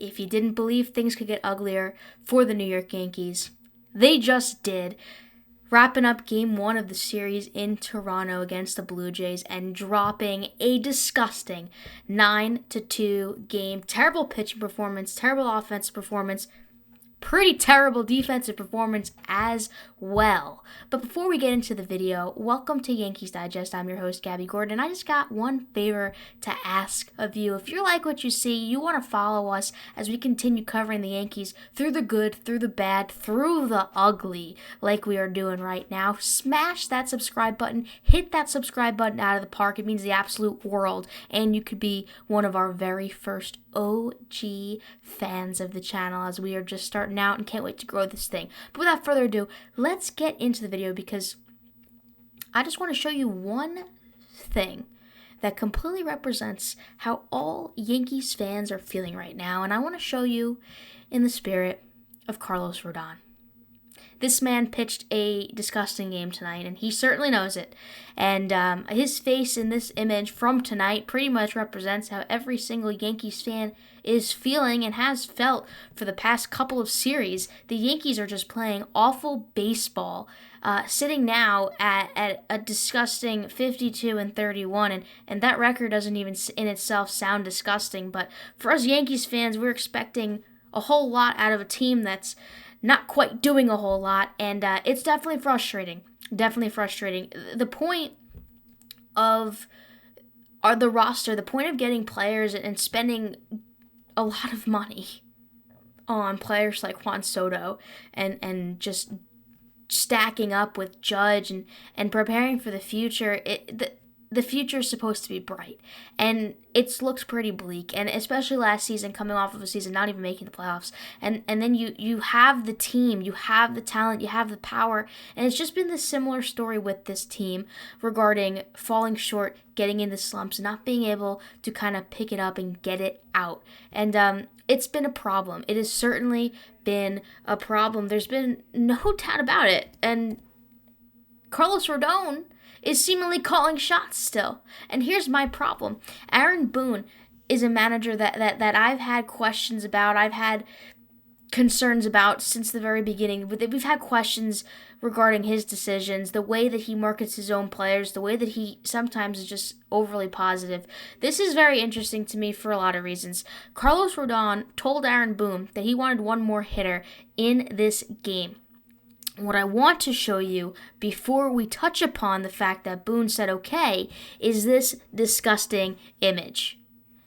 if you didn't believe things could get uglier for the New York Yankees, they just did. Wrapping up Game 1 of the series in Toronto against the Blue Jays and dropping a disgusting 9-2 game. Terrible pitching performance, terrible offensive performance, pretty terrible defensive performance as well. But before we get into the video, welcome to Yankees Digest. I'm your host, Gabby Gordon, and I just got one favor to ask of you. If you like what you see, you want to follow us as we continue covering the Yankees through the good, through the bad, through the ugly, like we are doing right now. Smash that subscribe button. Hit that subscribe button out of the park. It means the absolute world, and you could be one of our very first OG fans of the channel as we are just starting out and can't wait to grow this thing. But without further ado, let's get into the video because I just want to show you one thing that completely represents how all Yankees fans are feeling right now, and I want to show you in the spirit of Carlos Rodon. This man pitched a disgusting game tonight, and he certainly knows it. And his face in this image from tonight pretty much represents how every single Yankees fan is feeling and has felt for the past couple of series. The Yankees are just playing awful baseball, sitting now at a disgusting 52-31, and that record doesn't even in itself sound disgusting. But for us Yankees fans, we're expecting a whole lot out of a team that's not quite doing a whole lot, and it's definitely frustrating. Definitely frustrating. The point of the roster, the point of getting players and spending a lot of money on players like Juan Soto and just stacking up with Judge and preparing for the future, the future is supposed to be bright, and it looks pretty bleak, and especially last season, coming off of a season not even making the playoffs, and then you have the team, you have the talent, you have the power, and it's just been the similar story with this team regarding falling short, getting into slumps, not being able to kind of pick it up and get it out, and it's been a problem. It has certainly been a problem. There's been no doubt about it, and Carlos Rodon is seemingly calling shots still. And here's my problem. Aaron Boone is a manager that I've had questions about. I've had concerns about since the very beginning. We've had questions regarding his decisions, the way that he markets his own players, the way that he sometimes is just overly positive. This is very interesting to me for a lot of reasons. Carlos Rodon told Aaron Boone that he wanted one more hitter in this game. What I want to show you before we touch upon the fact that Boone said okay is this disgusting image.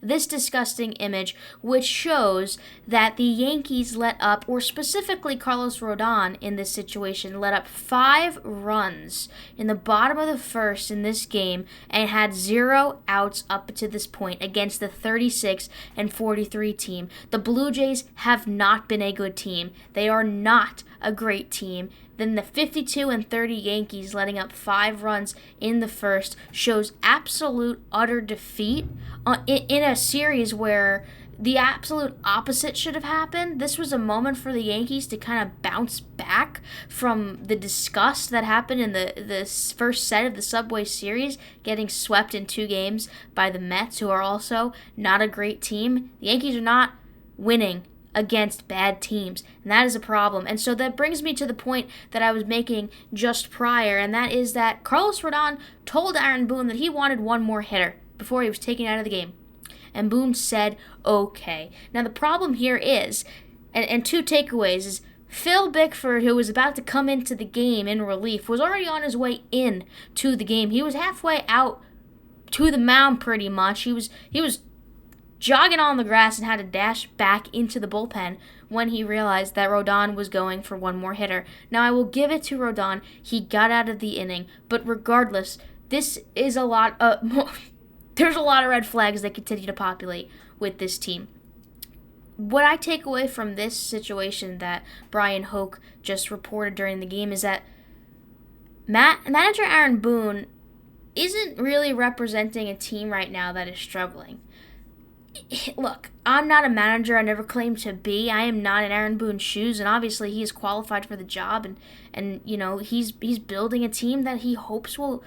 This disgusting image which shows that the Yankees let up, or specifically Carlos Rodon in this situation, let up 5 runs in the bottom of the first in this game and had 0 outs up to this point against the 36-43 team. The Blue Jays have not been a good team. They are not a great team. Then the 52-30 Yankees letting up 5 runs in the first shows absolute utter defeat in a series where the absolute opposite should have happened. This was a moment for the Yankees to kind of bounce back from the disgust that happened in the first set of the Subway Series, getting swept in 2 games by the Mets, who are also not a great team. The Yankees are not winning against bad teams, and that is a problem. And so that brings me to the point that I was making just prior, and that is that Carlos Rodon told Aaron Boone that he wanted one more hitter before he was taken out of the game, and Boone said okay. Now the problem here is, and 2 takeaways, is Phil Bickford, who was about to come into the game in relief, was already on his way in to the game. He was halfway out to the mound pretty much. He was jogging on the grass and had to dash back into the bullpen when he realized that Rodon was going for one more hitter. Now, I will give it to Rodon. He got out of the inning, but regardless, this is a lot of there's a lot of red flags that continue to populate with this team. What I take away from this situation that Brian Hoke just reported during the game is that Manager Aaron Boone isn't really representing a team right now that is struggling. Look, I'm not a manager. I never claimed to be. I am not in Aaron Boone's shoes, and obviously he is qualified for the job, and you know he's building a team that he hopes will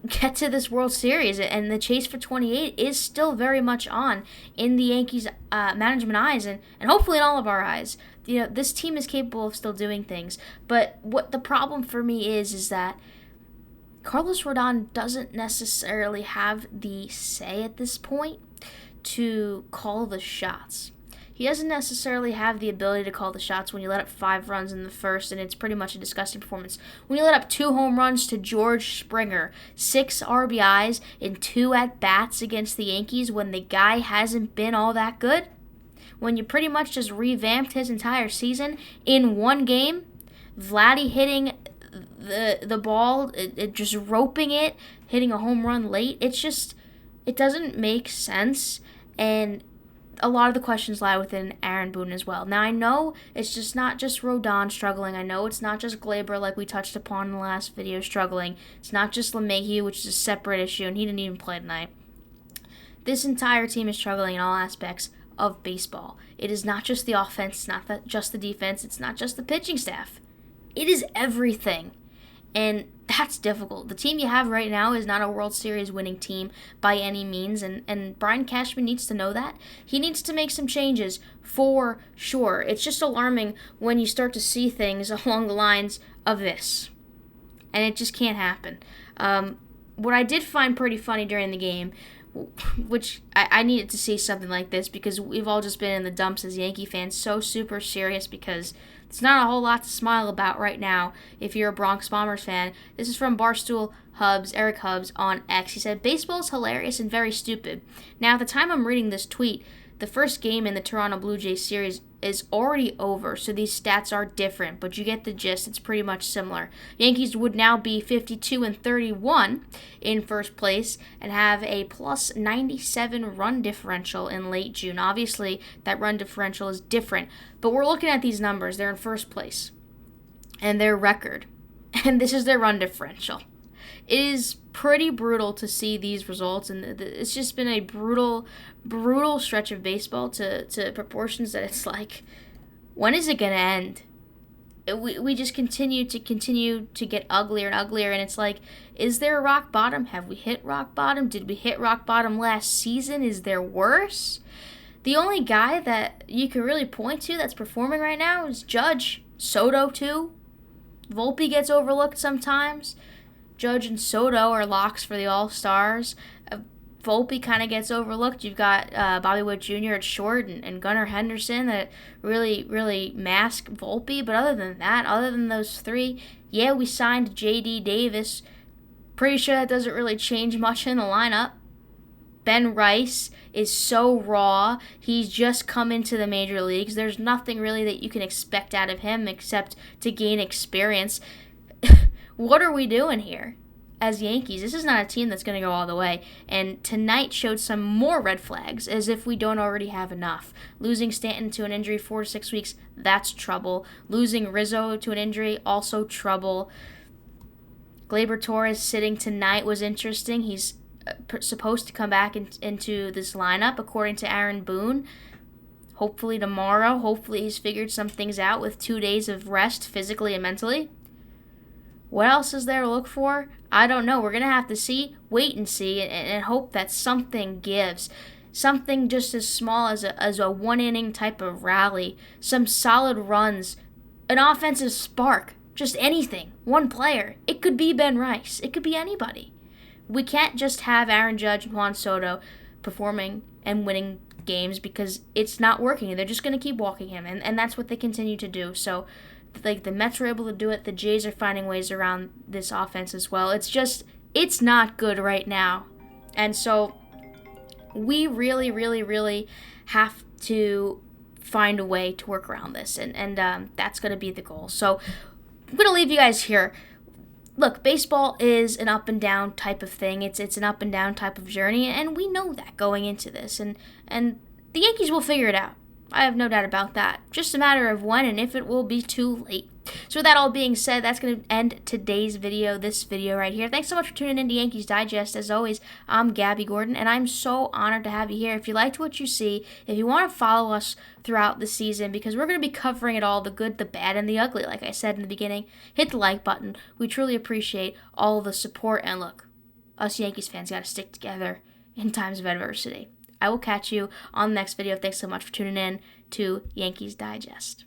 get to this World Series, and the chase for 28 is still very much on in the Yankees management eyes, and hopefully in all of our eyes. This team is capable of still doing things, but what the problem for me is that Carlos Rodon doesn't necessarily have the say at this point to call the shots. He doesn't necessarily have the ability to call the shots when you let up 5 runs in the first, and it's pretty much a disgusting performance. When you let up 2 home runs to George Springer, 6 RBIs in 2 at-bats against the Yankees when the guy hasn't been all that good, when you pretty much just revamped his entire season in one game, Vladdy hitting the ball, it just roping it, hitting a home run late, it doesn't make sense, and a lot of the questions lie within Aaron Boone as well. Now, I know it's just not just Rodon struggling. I know it's not just Gleyber, like we touched upon in the last video, struggling. It's not just LeMahieu, which is a separate issue, and he didn't even play tonight. This entire team is struggling in all aspects of baseball. It is not just the offense. It's not just the defense. It's not just the pitching staff. It is everything. And that's difficult. The team you have right now is not a World Series winning team by any means, and Brian Cashman needs to know that. He needs to make some changes for sure. It's just alarming when you start to see things along the lines of this. And it just can't happen. What I did find pretty funny during the game, which I needed to see something like this because we've all just been in the dumps as Yankee fans, so super serious because it's not a whole lot to smile about right now if you're a Bronx Bombers fan. This is from Barstool Hubs, Eric Hubs on X. He said, "Baseball's hilarious and very stupid. Now, at the time I'm reading this tweet, the first game in the Toronto Blue Jays series is already over, so these stats are different, but you get the gist. It's pretty much similar. Yankees would now be 52-31 in first place and have a plus 97 run differential in late June. Obviously, that run differential is different, but we're looking at these numbers. They're in first place, and their record, and this is their run differential. It is pretty brutal to see these results, and it's just been a brutal stretch of baseball to proportions that it's like, when is it going to end? We just continue to get uglier and uglier, and it's like, is there a rock bottom? Have we hit rock bottom? Did we hit rock bottom last season? Is there worse? The only guy that you can really point to that's performing right now is Judge. Soto, too. Volpe gets overlooked sometimes. Judge and Soto are locks for the All-Stars. Volpe kind of gets overlooked. You've got Bobby Witt Jr. at short and Gunnar Henderson that really mask Volpe. But other than that, other than those 3, yeah, we signed J.D. Davis. Pretty sure that doesn't really change much in the lineup. Ben Rice is so raw. He's just come into the major leagues. There's nothing really that you can expect out of him except to gain experience. What are we doing here as Yankees? This is not a team that's going to go all the way. And tonight showed some more red flags, as if we don't already have enough. Losing Stanton to an injury 4 to 6 weeks, that's trouble. Losing Rizzo to an injury, also trouble. Gleyber Torres sitting tonight was interesting. He's supposed to come back into this lineup, according to Aaron Boone. Hopefully tomorrow. Hopefully he's figured some things out with 2 days of rest, physically and mentally. What else is there to look for? I don't know. We're going to have to wait and see, and hope that something gives. Something just as small as a one-inning type of rally, some solid runs, an offensive spark, just anything. One player. It could be Ben Rice. It could be anybody. We can't just have Aaron Judge and Juan Soto performing and winning games because it's not working. They're just going to keep walking him, and that's what they continue to do. So, like, the Mets are able to do it. The Jays are finding ways around this offense as well. It's not good right now. And so we really have to find a way to work around this. And that's going to be the goal. So I'm going to leave you guys here. Look, baseball is an up and down type of thing. It's an up and down type of journey. And we know that going into this. And the Yankees will figure it out. I have no doubt about that. Just a matter of when and if it will be too late. So with that all being said, that's going to end today's video, this video right here. Thanks so much for tuning in to Yankees Digest. As always, I'm Gabby Gordon, and I'm so honored to have you here. If you liked what you see, if you want to follow us throughout the season, because we're going to be covering it all, the good, the bad, and the ugly, like I said in the beginning, hit the like button. We truly appreciate all the support, and look, us Yankees fans got to stick together in times of adversity. I will catch you on the next video. Thanks so much for tuning in to Yankees Digest.